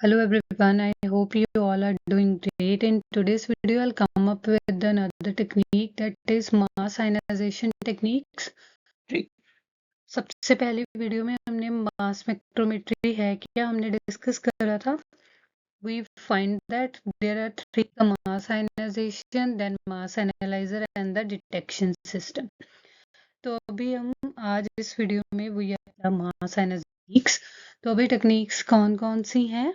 Hello everyone, I hope you all are doing great. In today's video, I'll come up with another technique that is mass ionization techniques. सबसे पहले video में हमने mass spectrometry है क्या हमने discuss करा था. We find that there are three: mass ionization, then mass analyzer and the detection system. तो अभी हम आज इस वीडियो में वो या मास टेक्निक्स. तो अभी टेक्निक्स कौन कौन सी हैं?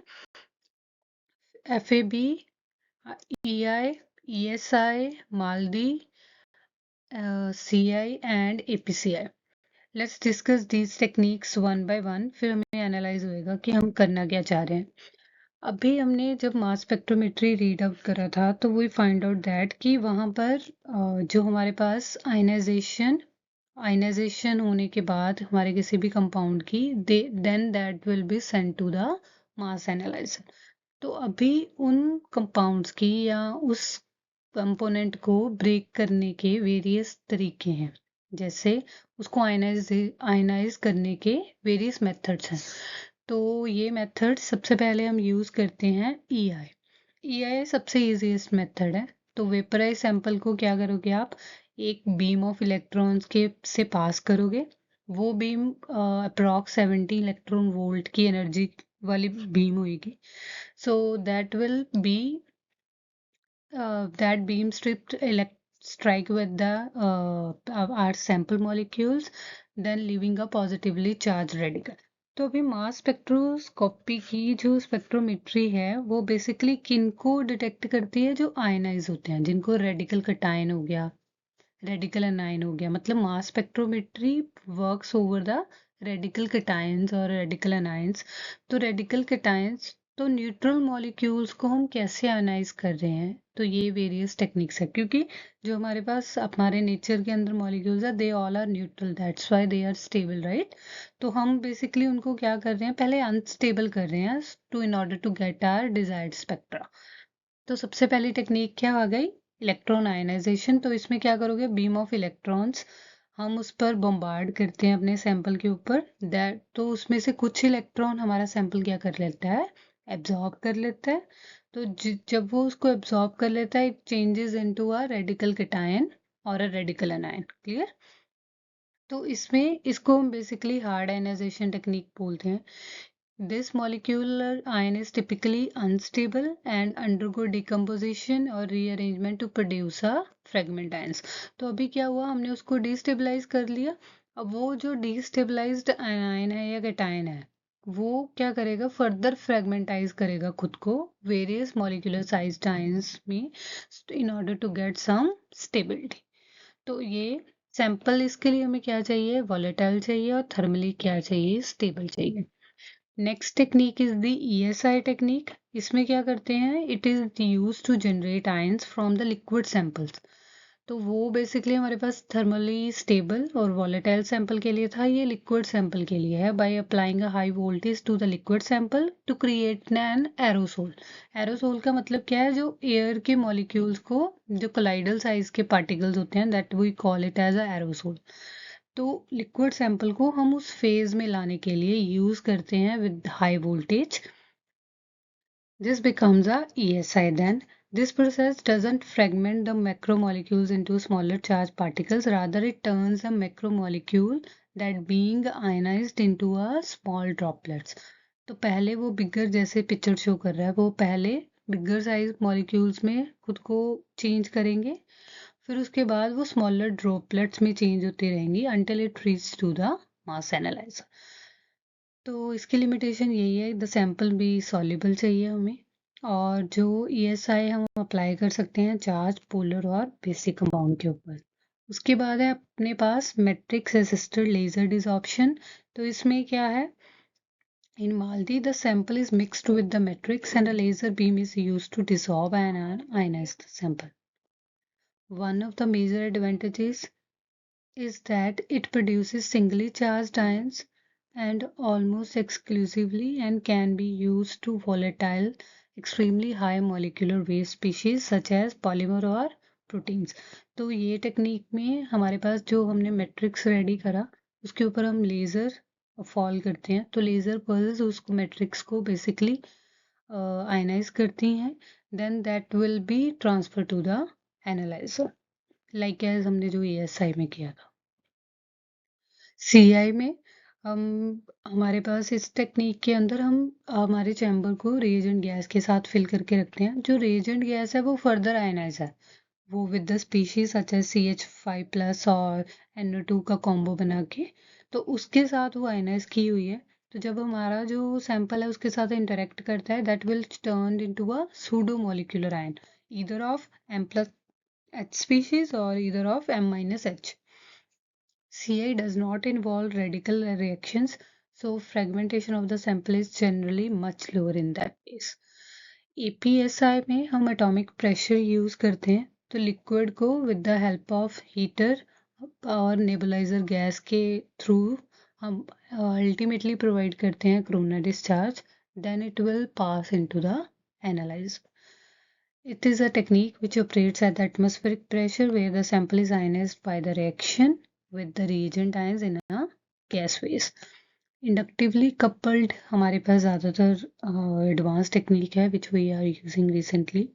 FAB, EI, ESI, MALDI, CI and APCI. Let's discuss these techniques one by one. फिर हमें एनालाइज होएगा कि हम करना क्या चाह रहे हैं. अभी हमने जब मास स्पेक्ट्रोमेट्री रीड आउट करा था तो वी फाइंड आउट दैट कि वहाँ पर जो हमारे पास आयनाइजेशन होने के बाद हमारे किसी भी कंपाउंड की then that will be sent to the mass analyser. तो अभी उन कंपाउंड्स की या उस कंपोनेंट को ब्रेक करने के वेरियस तरीके हैं. जैसे उसको आयनाइज करने के वेरियस मेथड्स हैं. तो ये मेथड सबसे पहले हम यूज़ करते हैं EI सबसे इजीएस्ट मेथड है. तो वेपराइज सैंपल को क्या करोगे आप, एक बीम ऑफ इलेक्ट्रॉन्स के से पास करोगे. वो बीम अप्रॉक्स 70 इलेक्ट्रॉन वोल्ट की एनर्जी वाली बीम होगी. So that will be that beam strike with the our sample molecules, then leaving a positively charged radical. तो अभी मास स्पेक्ट्रोस्कोपी की जो स्पेक्ट्रोमेट्री है वो बेसिकली किनको डिटेक्ट करती है? जो आयनाइज होते हैं, जिनको रेडिकल कटायन हो गया, रेडिकल अनायन हो गया. मतलब mass spectrometry works over the radical cations और रेडिकल अनायंस. तो रेडिकल कटायंस तो न्यूट्रल मॉलिक्यूल्स को हम कैसे आयनाइज कर रहे हैं? तो ये वेरियस टेक्निक्स है, क्योंकि जो हमारे पास हमारे नेचर के अंदर मॉलिक्यूल्स है they all are neutral, that's why they are stable, right. तो हम बेसिकली उनको क्या कर रहे हैं, पहले अनस्टेबल कर रहे हैं to in order to get our desired spectra. तो सबसे पहली टेक्निक क्या आ गई? Electron ionisation. तो इसमें क्या करोगे, बीम ऑफ इलेक्ट्रॉन्स हम उस पर बम्बार्ड करते हैं अपने सैंपल के ऊपर. दैट तो उसमें से कुछ इलेक्ट्रॉन हमारा सैंपल क्या कर लेता है, एब्जॉर्ब कर लेता है. तो जब वो उसको एब्जॉर्ब कर लेता है, it changes into a radical cation और अ रेडिकल एनायन. क्लियर? तो इसमें इसको हम बेसिकली हार्ड आयनाइजेशन टेक्निक बोलते हैं. This molecular ion is typically unstable and undergo decomposition or rearrangement to produce a fragment ions. तो अभी क्या हुआ, हमने उसको डिस्टेबलाइज कर लिया. अब वो जो डिस्टेबलाइज्ड आयन है या कैटायन है वो क्या करेगा, फर्दर फ्रेगमेंटाइज करेगा खुद को वेरियस मॉलिक्यूलर साइज्ड आयंस में in order to get some stability. तो ये सैंपल, इसके लिए हमें क्या चाहिए, वॉलेटाइल चाहिए और थर्मली क्या चाहिए, स्टेबल चाहिए. Next technique is the ESI technique. इसमें क्या करते हैं, it is use to generate ions from the liquid samples. तो वो बेसिकली हमारे पास थर्मली स्टेबल और वॉलेटाइल सैंपल के लिए था, ये लिक्विड सैंपल के लिए है. By applying a high voltage to the liquid sample to create an aerosol. Aerosol का मतलब क्या है, जो एयर के मॉलिक्यूल्स को, जो कोलाइडल साइज के पार्टिकल्स होते हैं, that we call it as a aerosol. तो लिक्विड सैंपल को हम उस फेज में लाने के लिए यूज करते हैं with high voltage. This becomes a ESI. Then this process doesn't fragment the macromolecules into smaller charged particles, rather it turns the macromolecule that being ionized into a small droplets. तो पहले वो बिगर, जैसे picture show कर रहा है, वो पहले bigger size molecules में खुद को चेंज करेंगे, फिर उसके बाद वो स्मॉलर ड्रॉपलेट्स में चेंज होती रहेंगी until it reach to the mass analyser. तो इसकी लिमिटेशन यही है, द सैंपल भी सॉल्युबल चाहिए हमें. और जो ESI हम अप्लाई कर सकते हैं चार्ज, पोलर और बेसिक कंपाउंड के ऊपर. उसके बाद है अपने पास मैट्रिक्स असिस्टेड लेजर डिसॉर्प्शन. तो इसमें क्या है, in MALDI the sample is mixed with the matrix and a laser beam is used to dissolve and ionize the sample. One of the major advantages is that it produces singly charged ions and almost exclusively and can be used to volatile extremely high molecular weight species such as polymer और proteins. तो ये technique में हमारे पास जो हमने matrix ready करा उसके ऊपर हम लेज़र फॉल करते हैं. तो लेज़र पल्स उसको मैट्रिक्स को बेसिकली आयनाइज करती हैं, then that will be transfer to the analyser, like as हमने जो ESI में किया था। CI में हम हमारे पास इस टेक्निक के अंदर हम हमारे चैम्बर को रिएजेंट गैस के साथ फिल करके रखते हैं। जो रिएजेंट गैस है वो फर्दर आयनाइज है, वो with the species such as CH5+ और NO2 का कॉम्बो बना के, तो उसके साथ वो आयनाइज की हुई है। तो जब हमारा जो सैंपल है उसके साथ इंटरेक्ट करता है, that will turn into a pseudo molecular ion, either of M+H species or either of M-H. CI does not involve radical reactions, so fragmentation of the sample is generally much lower in that case. APSI में हम atomic pressure use करते हैं, तो liquid को with the help of heater और nebulizer gas के through हम ultimately provide करते हैं corona discharge, then it will pass into the analyzer. It is a technique which operates at the atmospheric pressure where the sample is ionized by the reaction with the reagent ions in a gas phase. Inductively coupled हमारे पास ज़्यादातर advance technique है which we are using recently.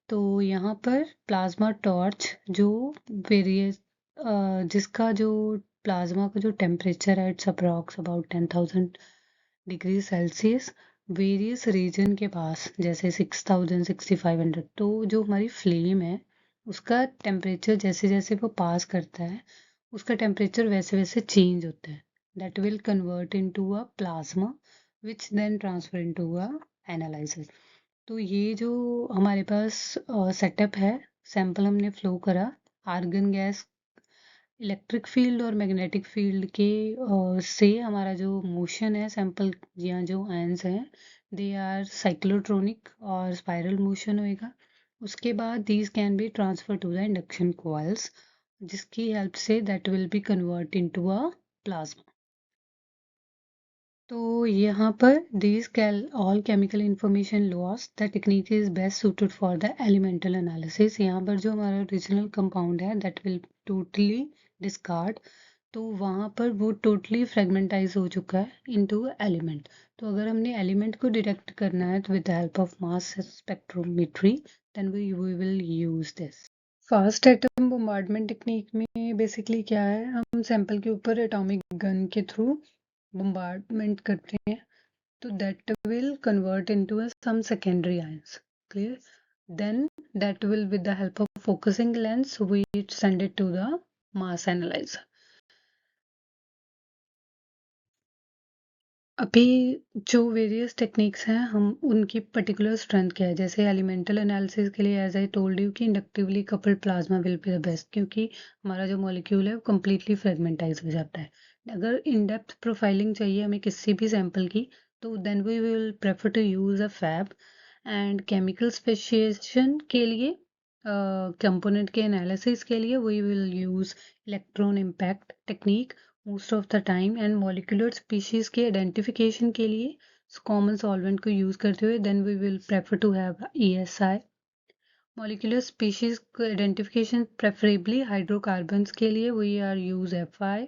तो यहाँ पर plasma torch जो various जिसका जो plasma का जो टेम्परेचर है it's approx about 10,000 degree Celsius, various region के पास जैसे 6,000 6,500, तो जो हमारी फ्लेम है उसका टेम्परेचर जैसे जैसे वो पास करता है उसका टेम्परेचर वैसे वैसे चेंज होता है, that will convert into a plasma which then transfer into a analyser. तो ये जो हमारे पास सेटअप है, सैंपल हमने फ्लो करा, आर्गन गैस, इलेक्ट्रिक फील्ड और मैग्नेटिक फील्ड के से हमारा जो मोशन है सैंपल या जो आयंस हैं दे आर साइक्लोट्रॉनिक और स्पाइरल मोशन होएगा। उसके बाद these can be transfer to the induction coils, जिसकी हेल्प से that will be convert into a plasma. तो यहाँ पर these all chemical information lost, the technique is best suited for the elemental analysis। यहाँ पर जो हमारा original compound है that will totally discard, तो वहाँ पर वो टोटली फ्रेगमेंटाइज हो चुका है इनटू एलिमेंट। तो अगर हमने एलिमेंट को डिटेक्ट करना है तो with the help of mass spectrometry then we will use this. Fast atom bombardment technique में बेसिकली क्या है, हम सैंपल के ऊपर एटॉमिक गन के थ्रू bombardment करते हैं, तो that will convert into some secondary ions, clear, then that will with the help of focusing lens we send it to the mass analyzer। अभी जो वेरियस टेक्निक्स हैं हम उनकी पर्टिकुलर स्ट्रेंथ क्या है, जैसे एलिमेंटल एनालिसिस के लिए एज आई टोल्ड यू कि inductively coupled plasma will be the best, क्योंकि हमारा जो मॉलिक्यूल है वो कम्प्लीटली फ्रेगमेंटाइज हो जाता है। अगर इन डेप्थ प्रोफाइलिंग चाहिए हमें किसी भी सैंपल की, तो then we will prefer to use a FAB. And chemical speciation के लिए कंपोनेंट के एनालिसिस के लिए we will use electron impact technique most of the time, and molecular species के आइडेंटिफिकेशन के लिए कॉमन सॉल्वेंट को यूज करते हुए then we will prefer to have ESI। Molecular species को आइडेंटिफिकेशन प्रेफरेबली हाइड्रोकार्बन्स के लिए we are use FI।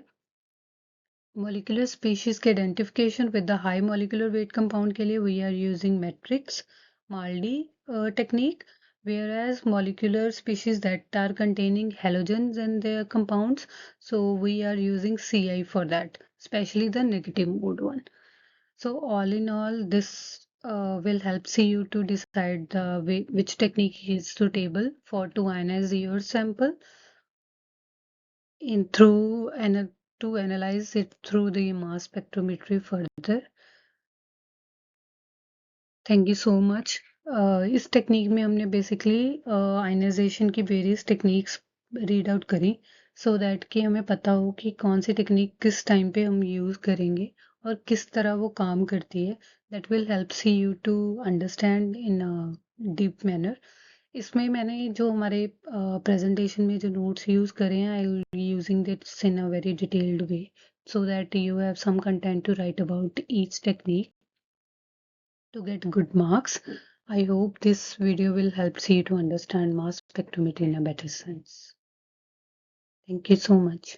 Molecular species के identification with the high molecular weight compound के लिए we are using matrix MALDI technique, whereas molecular species that are containing halogens in their compounds, so we are using CI for that, especially the negative mode one। So all in all this will help you to decide the way which technique is suitable for to ionize your sample in through and to analyze it through the mass spectrometry further। Thank you so much. इस technique में हमने basically ionization की various techniques read out करी, so that कि हमें पता हो कि कौन सी टेक्निक किस टाइम पे हम यूज़ करेंगे और किस तरह वो काम करती है। That will help see you to understand in deep manner. इसमें मैंने जो हमारे प्रेजेंटेशन में जो नोट्स यूज़ करे हैं I will be using these in a very detailed way, so that you have some content to write about each technique to get good marks। I hope this video will help you to understand mass spectrometry in a better sense. Thank you so much.